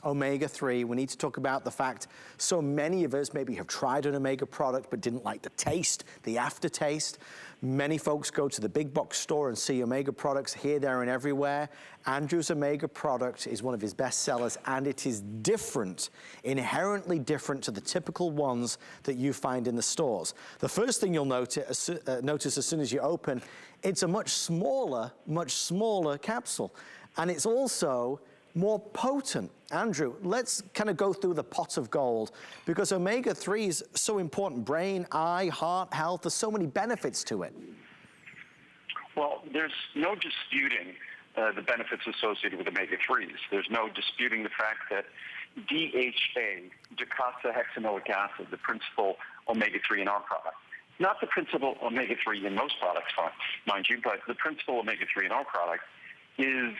omega-3, we need to talk about the fact so many of us maybe have tried an omega product but didn't like the taste, the aftertaste. Many folks go to the big box store and see omega products here, there, and everywhere. Andrew's omega product is one of his best sellers, and it is different, inherently different to the typical ones that you find in the stores. The first thing you'll notice as soon as you open, it's a much smaller capsule. And it's also more potent. Andrew, let's kind of go through the pot of gold, because omega-3 is so important. Brain, eye, heart health, there's so many benefits to it. Well, there's no disputing the benefits associated with omega-3s. There's no disputing the fact that DHA, Docosahexaenoic Acid, the principal omega-3 in our product, not the principal omega-3 in most products, mind you, but the principal omega-3 in our product is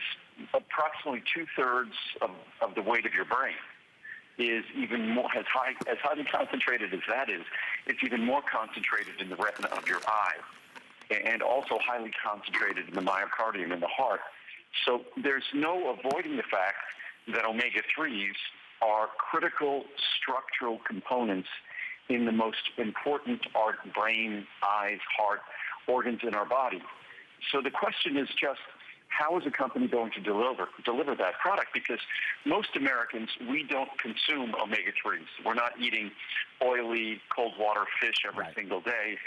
approximately 2/3 of the weight of your brain. Is even more, as highly concentrated as that is, it's even more concentrated in the retina of your eye, and also highly concentrated in the myocardium in the heart. So there's no avoiding the fact that omega-3s are critical structural components in the most important brain, eyes, heart organs in our body. So the question is just, how is a company going to deliver that product? Because most Americans, we don't consume omega-3s. We're not eating oily, cold water fish every single day.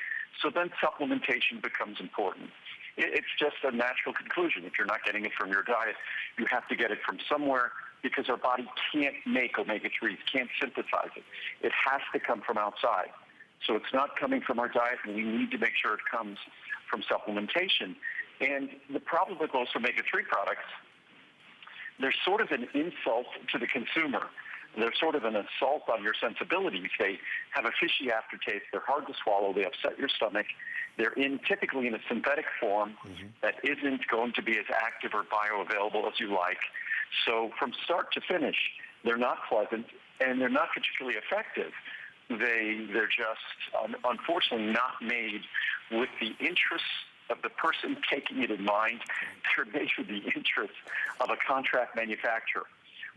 So then supplementation becomes important. It's just a natural conclusion. If you're not getting it from your diet, you have to get it from somewhere, because our body can't make omega-3s, can't synthesize it. It has to come from outside. So it's not coming from our diet, and we need to make sure it comes from supplementation. And the problem with most omega-3 products, they're sort of an insult to the consumer. They're sort of an assault on your sensibilities. They have a fishy aftertaste. They're hard to swallow. They upset your stomach. They're typically in a synthetic form that isn't going to be as active or bioavailable as you like. So from start to finish, they're not pleasant, and they're not particularly effective. They're just, unfortunately, not made with the interests of the person taking it in mind. They're made with the interests of a contract manufacturer.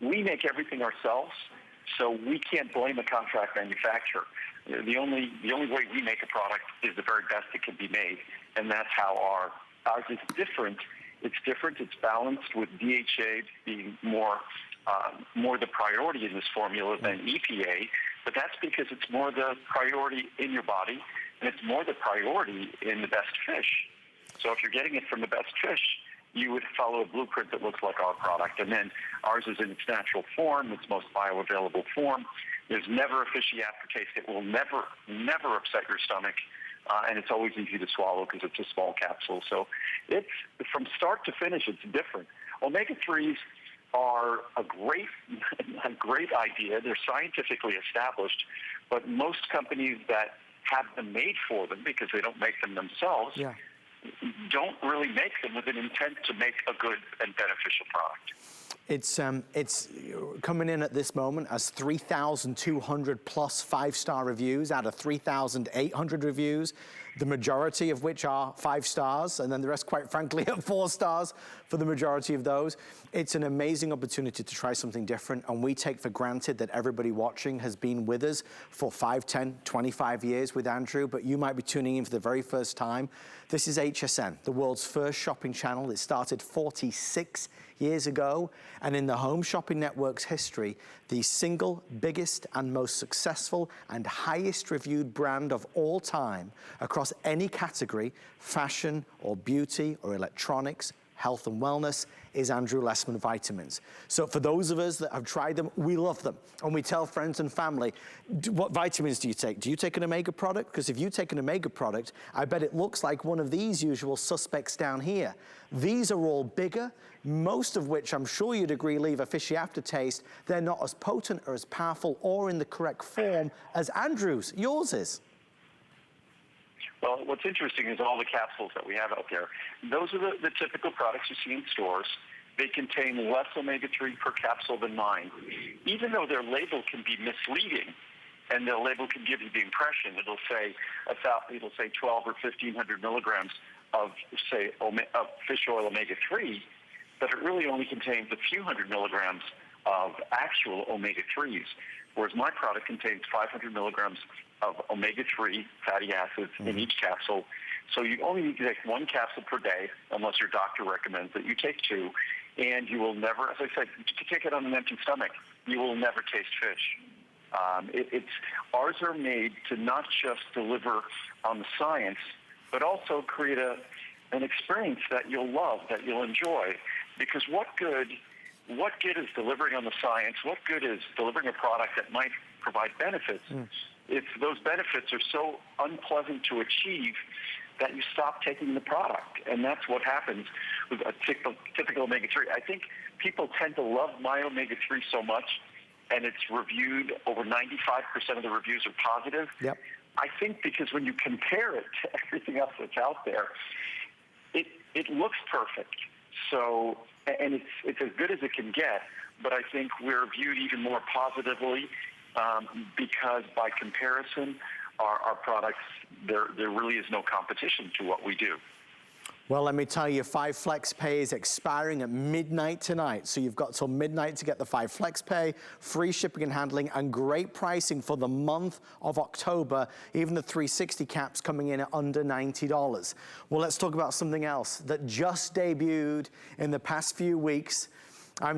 We make everything ourselves, so we can't blame a contract manufacturer. The only way we make a product is the very best it can be made, and that's how ours is different. It's different. It's balanced, with DHA being more the priority in this formula than EPA, but that's because it's more the priority in your body, and it's more the priority in the best fish. So if you're getting it from the best fish, you would follow a blueprint that looks like our product. And then ours is in its natural form, its most bioavailable form. There's never a fishy aftertaste. It will never upset your stomach. And it's always easy to swallow because it's a small capsule. So it's, from start to finish, it's different. Omega-3s are a great idea. They're scientifically established, but most companies that have them made for them, because they don't make them themselves, don't really make them with an intent to make a good and beneficial product. It's coming in at this moment as 3,200 plus 5-star reviews out of 3,800 reviews, the majority of which are 5 stars, and then the rest, quite frankly, are 4 stars for the majority of those. It's an amazing opportunity to try something different, and we take for granted that everybody watching has been with us for 5, 10, 25 years with Andrew, but you might be tuning in for the very first time. This is HSN, the world's first shopping channel. It started 46 years ago, and in the Home Shopping Network's history, the single biggest and most successful and highest reviewed brand of all time across any category, fashion or beauty or electronics, health and wellness, is Andrew Lessman Vitamins. So for those of us that have tried them, we love them. And we tell friends and family, what vitamins do you take? Do you take an omega product? Because if you take an omega product, I bet it looks like one of these usual suspects down here. These are all bigger, most of which I'm sure you'd agree leave a fishy aftertaste. They're not as potent or as powerful or in the correct form as Andrew's, yours is. Well, what's interesting is all the capsules that we have out there. Those are the typical products you see in stores. They contain less omega-3 per capsule than mine. Even though their label can be misleading, and their label can give you the impression, it'll say 12 or 1,500 milligrams of, say, of fish oil omega-3, but it really only contains a few hundred milligrams of actual omega-3s, whereas my product contains 500 milligrams of omega-3 fatty acids in each capsule. So you only need to take one capsule per day, unless your doctor recommends that you take two, and you will never, as I said, to take it on an empty stomach, you will never taste fish. Ours are made to not just deliver on the science, but also create an experience that you'll love, that you'll enjoy. Because what good is delivering on the science? What good is delivering a product that might provide benefits if those benefits are so unpleasant to achieve that you stop taking the product? And that's what happens with a typical omega-3. I think people tend to love my omega-3 so much, and it's reviewed, over 95% of the reviews are positive. Yep. I think because when you compare it to everything else that's out there, it looks perfect. So, and it's as good as it can get, but I think we're viewed even more positively because by comparison, our products, there really is no competition to what we do. Well, let me tell you, 5 Flex Pay is expiring at midnight tonight. So you've got till midnight to get the 5 Flex Pay, free shipping and handling, and great pricing for the month of October. Even the 360 caps coming in at under $90. Well, let's talk about something else that just debuted in the past few weeks. I'm